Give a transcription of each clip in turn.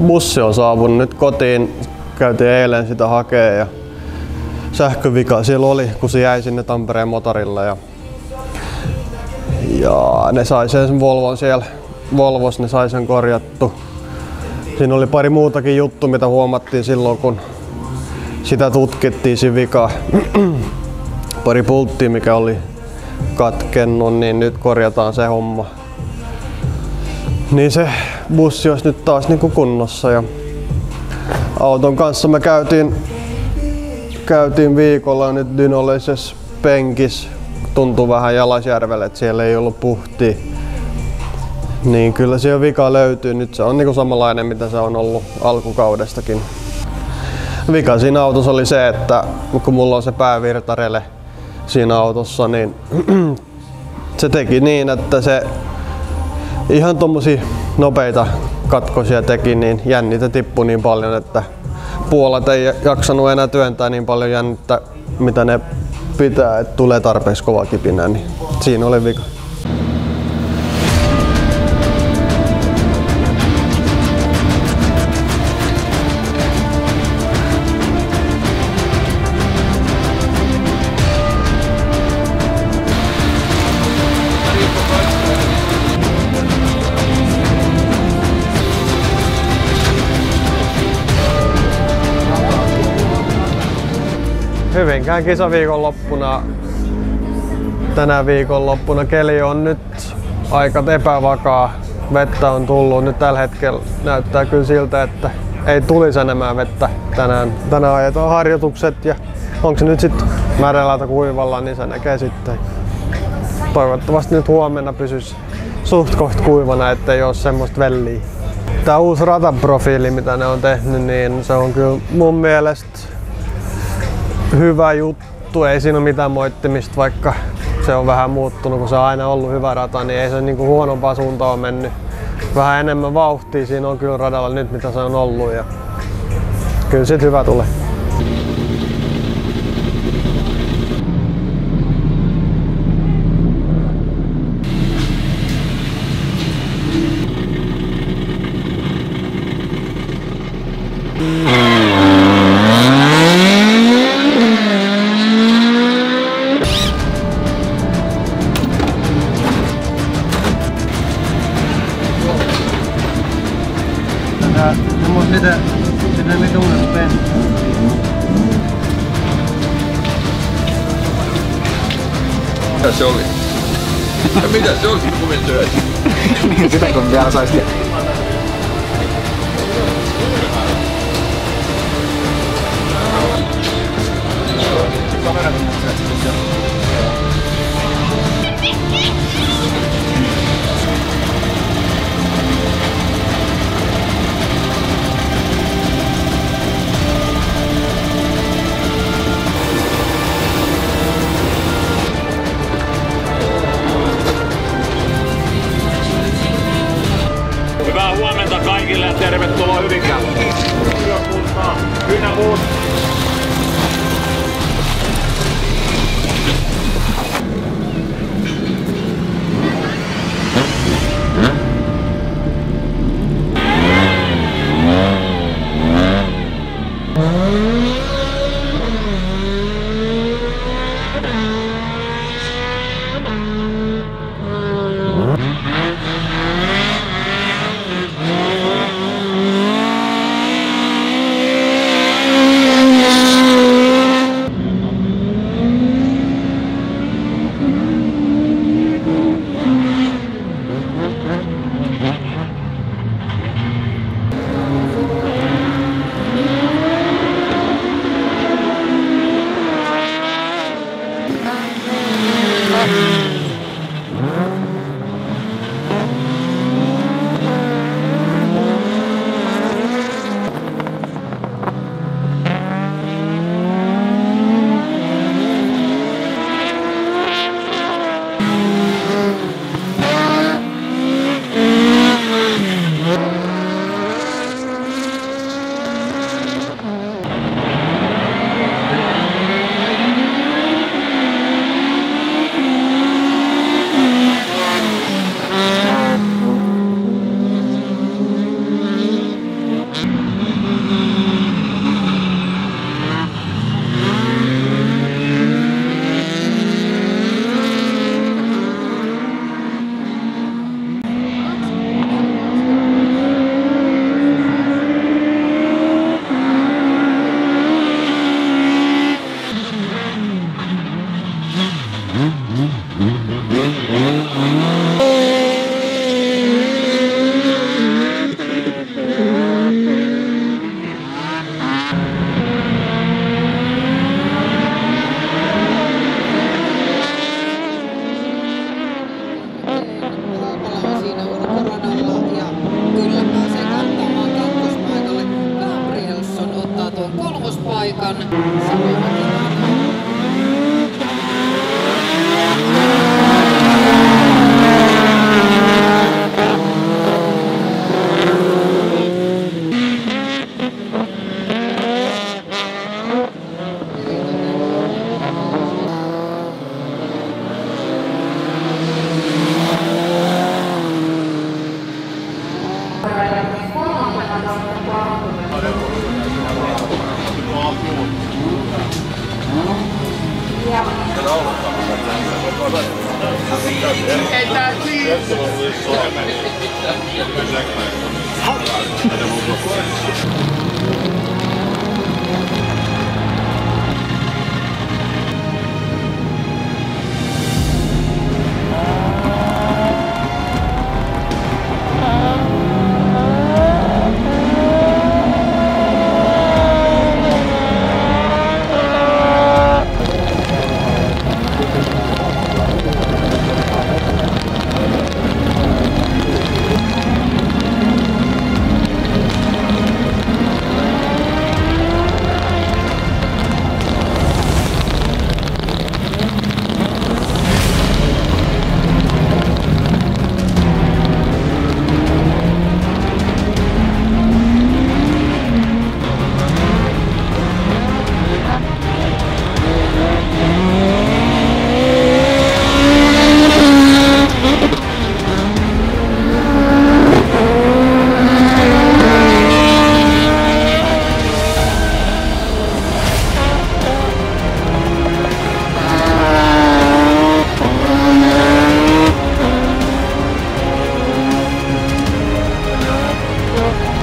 bussi on saapunut nyt kotiin. Käytiin eilen sitä hakee ja sähkövika siellä oli, kun se jäi sinne Tampereen motorille. Ja ne sai sen Volvon siellä Volvos, ne sai sen korjattu. Siinä oli pari muutakin juttu, mitä huomattiin silloin, kun sitä tutkittiin siinä vikaa. Pari pulttia, mikä oli katkennut, niin nyt korjataan se homma. Niin se bussi olisi nyt taas niinku kunnossa. Ja auton kanssa me käytiin viikolla nyt dynollisessa penkissä. Tuntui vähän Jalasjärvelle, että siellä ei ollut puhtia. Niin kyllä siellä vika löytyy. Nyt se on niinku samanlainen, mitä se on ollut alkukaudestakin. Vika siinä autossa oli se, että kun mulla on se päävirtarele siinä autossa, niin se teki niin, että se ihan tommosia nopeita katkosia teki, niin jännite tippui niin paljon, että puolet ei jaksanut enää työntää niin paljon jännittä, mitä ne pitää, että tulee tarpeeksi kova kipinä, niin siinä oli vika. Hyvinkään kisaviikonloppuna, tänä viikonloppuna keli on nyt aika epävakaa. Vettä on tullut. Nyt tällä hetkellä näyttää kyllä siltä, että ei tulisi enemmän vettä tänään. Tänään ajetaan harjoitukset ja onko se nyt sitten märälältä kuivalla, niin se näkee sitten. Toivottavasti nyt huomenna pysyisi suht koht kuivana, ettei ole semmoista velliä. Tää uusi rataprofiili, mitä ne on tehnyt, niin se on kyllä mun mielestä hyvä juttu, ei siinä ole mitään moittimista, vaikka se on vähän muuttunut, kun se on aina ollut hyvä rata, niin ei se niinku huonompaa suuntaan ole mennyt. Vähän enemmän vauhtia siinä on kyllä radalla nyt, mitä se on ollut, ja kyllä sit hyvä tulee. Mitä uudesta pensasta? Mitä se oli? Ja mitä se oli, kun me työt? Niin, sitä kun vielä sais tietää. Hyvää huomenta kaikille ja tervetuloa Hyvinkään. Työkuntaa ynnä muut. ekan Savojoki.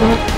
Thank you.